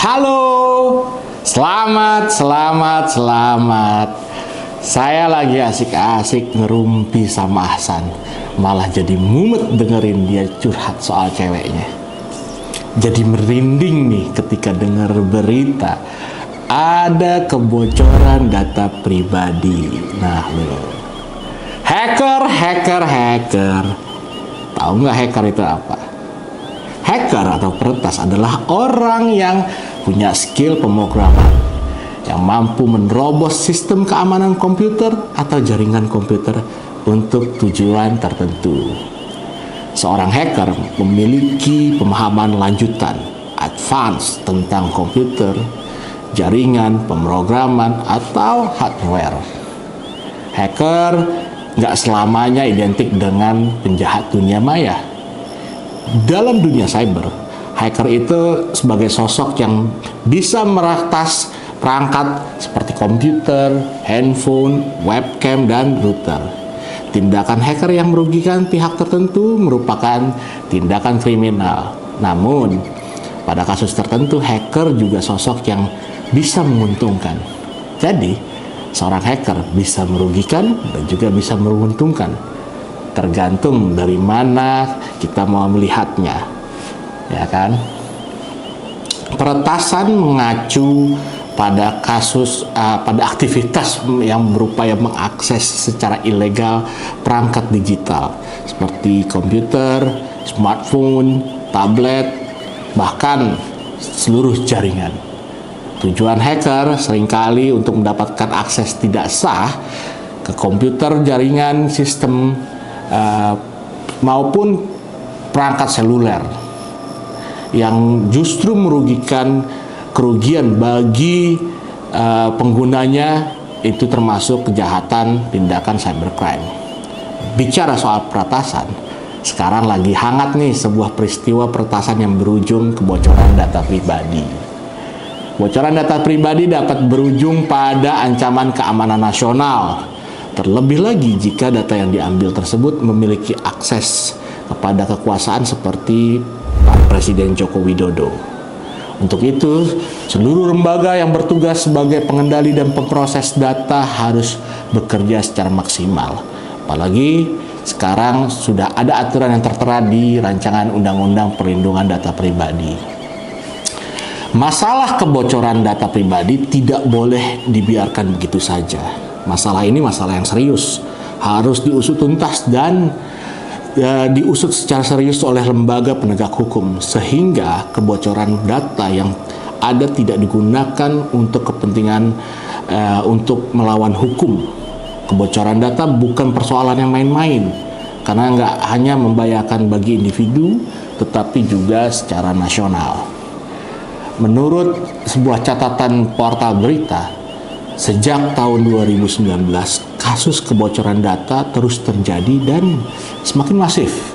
Halo, selamat. Saya lagi asik-asik ngerumpi sama Ahsan. Malah jadi mumet dengerin dia curhat soal ceweknya. Jadi merinding nih ketika denger berita ada kebocoran data pribadi. Nah, lo hacker. Tahu nggak hacker itu apa? Hacker atau peretas adalah orang yang punya skill pemrograman yang mampu menerobos sistem keamanan komputer atau jaringan komputer untuk tujuan tertentu. Seorang hacker memiliki pemahaman lanjutan advance tentang komputer, jaringan, pemrograman, atau hardware. Hacker nggak selamanya identik dengan penjahat dunia maya. Dalam dunia cyber, hacker itu sebagai sosok yang bisa meretas perangkat seperti komputer, handphone, webcam, dan router. Tindakan hacker yang merugikan pihak tertentu merupakan tindakan kriminal. Namun, pada kasus tertentu, hacker juga sosok yang bisa menguntungkan. Jadi, seorang hacker bisa merugikan dan juga bisa menguntungkan. Tergantung dari mana kita mau melihatnya, ya kan? Peretasan mengacu pada pada aktivitas yang berupaya mengakses secara ilegal perangkat digital seperti komputer, smartphone, tablet, bahkan seluruh jaringan. Tujuan hacker seringkali untuk mendapatkan akses tidak sah ke komputer, jaringan, sistem maupun perangkat seluler yang justru merugikan kerugian bagi penggunanya, itu termasuk kejahatan tindakan cybercrime. Bicara soal peretasan, sekarang lagi hangat nih sebuah peristiwa peretasan yang berujung kebocoran data pribadi. Bocoran data pribadi dapat berujung pada ancaman keamanan nasional. Terlebih lagi jika data yang diambil tersebut memiliki akses kepada kekuasaan seperti Pak Presiden Joko Widodo. Untuk itu, seluruh lembaga yang bertugas sebagai pengendali dan pemproses data harus bekerja secara maksimal. Apalagi sekarang sudah ada aturan yang tertera di rancangan Undang-Undang Perlindungan Data Pribadi. Masalah kebocoran data pribadi tidak boleh dibiarkan begitu saja. Masalah ini masalah yang serius, harus diusut tuntas dan diusut secara serius oleh lembaga penegak hukum, sehingga kebocoran data yang ada tidak digunakan untuk kepentingan untuk melawan hukum. Kebocoran data bukan persoalan yang main-main, karena nggak hanya membahayakan bagi individu, tetapi juga secara nasional. Menurut sebuah catatan portal berita, sejak tahun 2019, kasus kebocoran data terus terjadi dan semakin masif.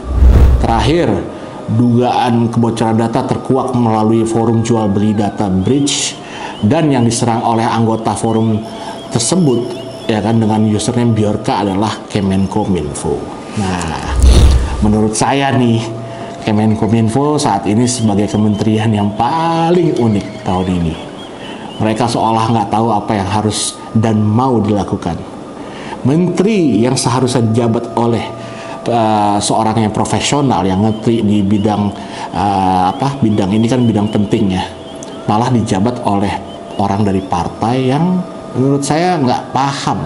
Terakhir, dugaan kebocoran data terkuak melalui forum jual beli data Bridge, dan yang diserang oleh anggota forum tersebut, ya kan, dengan username Bjorka adalah Kemenkominfo. Nah, menurut saya nih, Kemenkominfo saat ini sebagai kementerian yang paling unik tahun ini. Mereka seolah nggak tahu apa yang harus dan mau dilakukan. Menteri yang seharusnya dijabat oleh seorang yang profesional, yang ngerti di bidang bidang ini kan bidang penting ya, malah dijabat oleh orang dari partai yang menurut saya nggak paham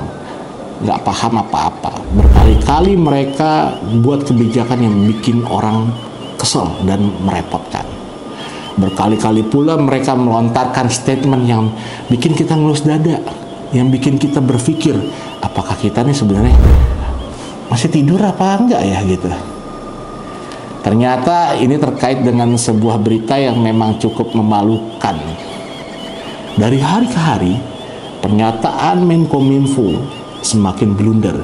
apa-apa. Berkali-kali mereka buat kebijakan yang bikin orang kesel dan merepotkan. Berkali-kali pula mereka melontarkan statement yang bikin kita ngelus dada, yang bikin kita berpikir, apakah kita nih sebenarnya masih tidur apa enggak ya gitu. Ternyata ini terkait dengan sebuah berita yang memang cukup memalukan. Dari hari ke hari, pernyataan Menkominfo semakin blunder.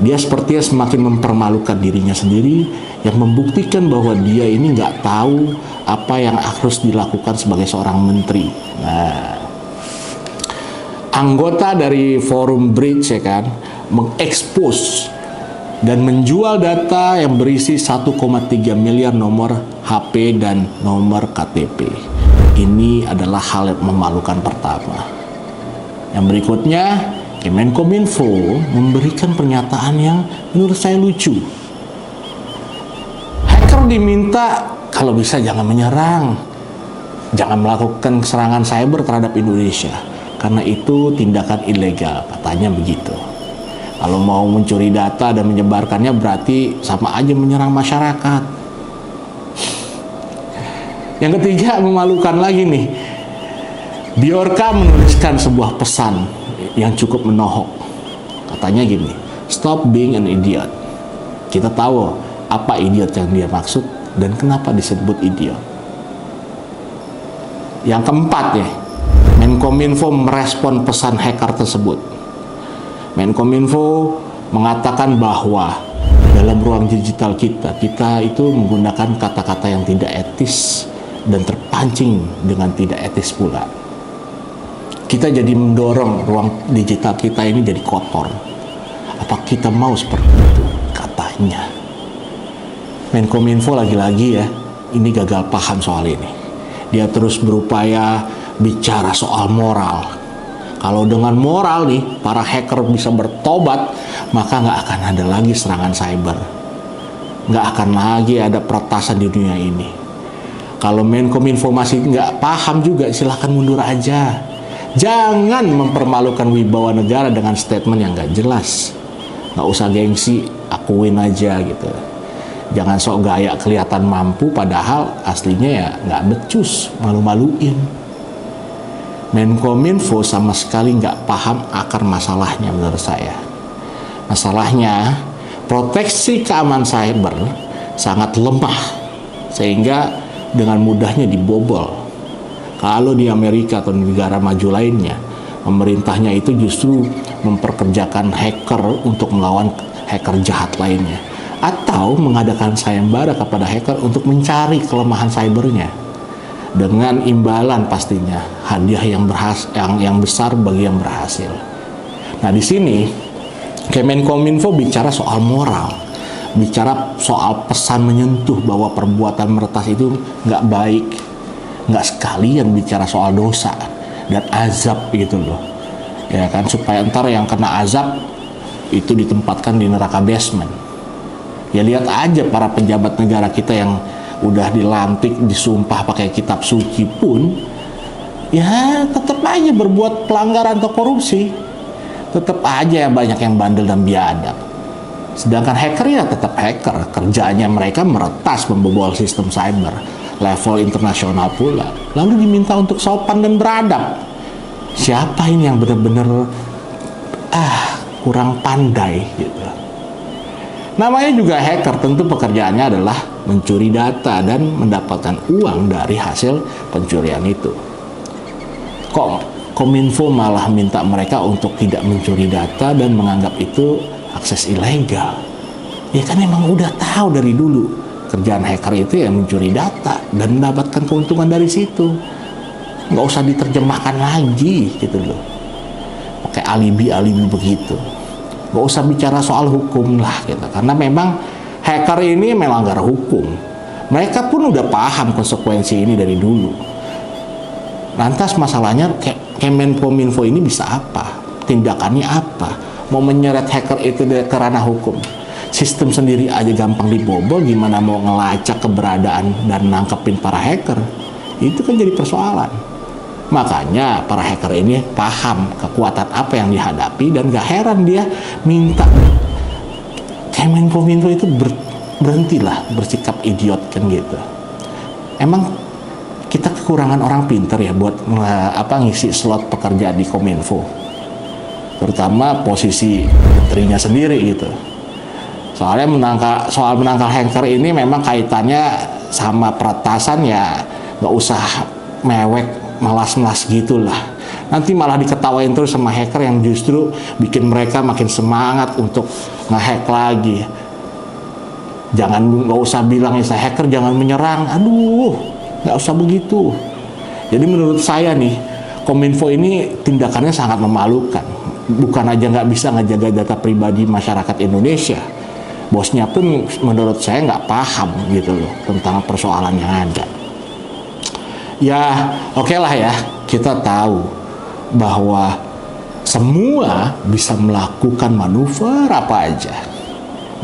Dia sepertinya semakin mempermalukan dirinya sendiri, yang membuktikan bahwa dia ini nggak tahu apa yang harus dilakukan sebagai seorang menteri. Nah, anggota dari forum Bridge, ya kan, mengekspos dan menjual data yang berisi 1,3 miliar nomor HP dan nomor KTP. Ini adalah hal yang memalukan pertama. Yang berikutnya, Kemenkominfo memberikan pernyataan yang menurut saya lucu. Hacker diminta kalau bisa jangan menyerang, jangan melakukan serangan cyber terhadap Indonesia, karena itu tindakan ilegal, katanya begitu. Kalau mau mencuri data dan menyebarkannya berarti sama aja menyerang masyarakat. Yang ketiga, memalukan lagi nih. Bjorka menuliskan sebuah pesan yang cukup menohok. Katanya gini, stop being an idiot. Kita tahu apa idiot yang dia maksud dan kenapa disebut idiot. Yang keempat ya, Menkominfo merespon pesan hacker tersebut. Menkominfo mengatakan bahwa dalam ruang digital kita itu menggunakan kata-kata yang tidak etis dan terpancing dengan tidak etis pula. Kita jadi mendorong ruang digital kita ini jadi kotor. Apa kita mau seperti itu? Katanya. Menkominfo lagi-lagi ya, ini gagal paham soal ini. Dia terus berupaya bicara soal moral. Kalau dengan moral nih, para hacker bisa bertobat, maka nggak akan ada lagi serangan cyber. Nggak akan lagi ada peretasan di dunia ini. Kalau Menkominfo masih nggak paham juga, silahkan mundur aja. Jangan mempermalukan wibawa negara dengan statement yang nggak jelas. Nggak usah gengsi, akuin aja gitu. Jangan sok gaya kelihatan mampu, padahal aslinya ya nggak becus, malu-maluin. Menkominfo sama sekali nggak paham akar masalahnya menurut saya. Masalahnya, proteksi keamanan cyber sangat lemah, sehingga dengan mudahnya dibobol. Kalau di Amerika atau negara maju lainnya, pemerintahnya itu justru memperkerjakan hacker untuk melawan hacker jahat lainnya, atau mengadakan sayembara kepada hacker untuk mencari kelemahan cybernya dengan imbalan pastinya hadiah yang besar bagi yang berhasil. Nah di sini Kemenkominfo bicara soal moral, bicara soal pesan menyentuh bahwa perbuatan meretas itu nggak baik, nggak sekalian bicara soal dosa dan azab gitu loh, ya kan, supaya ntar yang kena azab itu ditempatkan di neraka basement. Ya lihat aja para pejabat negara kita yang udah dilantik, disumpah pakai kitab suci pun, ya tetap aja berbuat pelanggaran atau korupsi. Tetap aja banyak yang bandel dan biadab. Sedangkan hacker ya tetap hacker. Kerjanya mereka meretas, membobol sistem cyber level internasional pula. Lalu diminta untuk sopan dan beradab. Siapa ini yang benar-benar kurang pandai gitu. Namanya juga hacker, tentu pekerjaannya adalah mencuri data dan mendapatkan uang dari hasil pencurian itu. Kok Kominfo malah minta mereka untuk tidak mencuri data dan menganggap itu akses ilegal? Ya kan emang udah tahu dari dulu kerjaan hacker itu ya mencuri data dan mendapatkan keuntungan dari situ. Nggak usah diterjemahkan lagi gitu loh, pakai alibi-alibi begitu. Nggak usah bicara soal hukum lah gitu, karena memang hacker ini melanggar hukum. Mereka pun udah paham konsekuensi ini dari dulu. Lantas masalahnya Kemenkominfo ini bisa apa? Tindakannya apa? Mau menyeret hacker itu ke ranah hukum? Sistem sendiri aja gampang dibobol, gimana mau ngelacak keberadaan dan nangkepin para hacker? Itu kan jadi persoalan. Makanya para hacker ini paham kekuatan apa yang dihadapi dan gak heran dia minta Kemenkominfo itu berhentilah bersikap idiot kan gitu. Emang kita kekurangan orang pinter ya buat ngisi slot pekerjaan di Kominfo, terutama posisi menterinya sendiri gitu. Soalnya soal menangkal hacker ini memang kaitannya sama peretasan, ya nggak usah mewek malas-malas gitulah. Nanti malah diketawain terus sama hacker yang justru bikin mereka makin semangat untuk ngehack lagi. Nggak usah bilang ya saya hacker jangan menyerang. Aduh, nggak usah begitu. Jadi menurut saya nih, Kominfo ini tindakannya sangat memalukan. Bukan aja nggak bisa ngejaga data pribadi masyarakat Indonesia, bosnya pun menurut saya nggak paham gitu loh tentang persoalan yang ada. Ya, oke lah ya, kita tahu bahwa semua bisa melakukan manuver apa aja.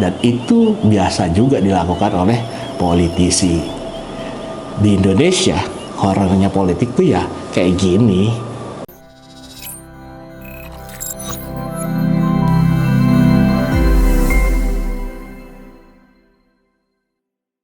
Dan itu biasa juga dilakukan oleh politisi. Di Indonesia, horornya politik tuh ya kayak gini.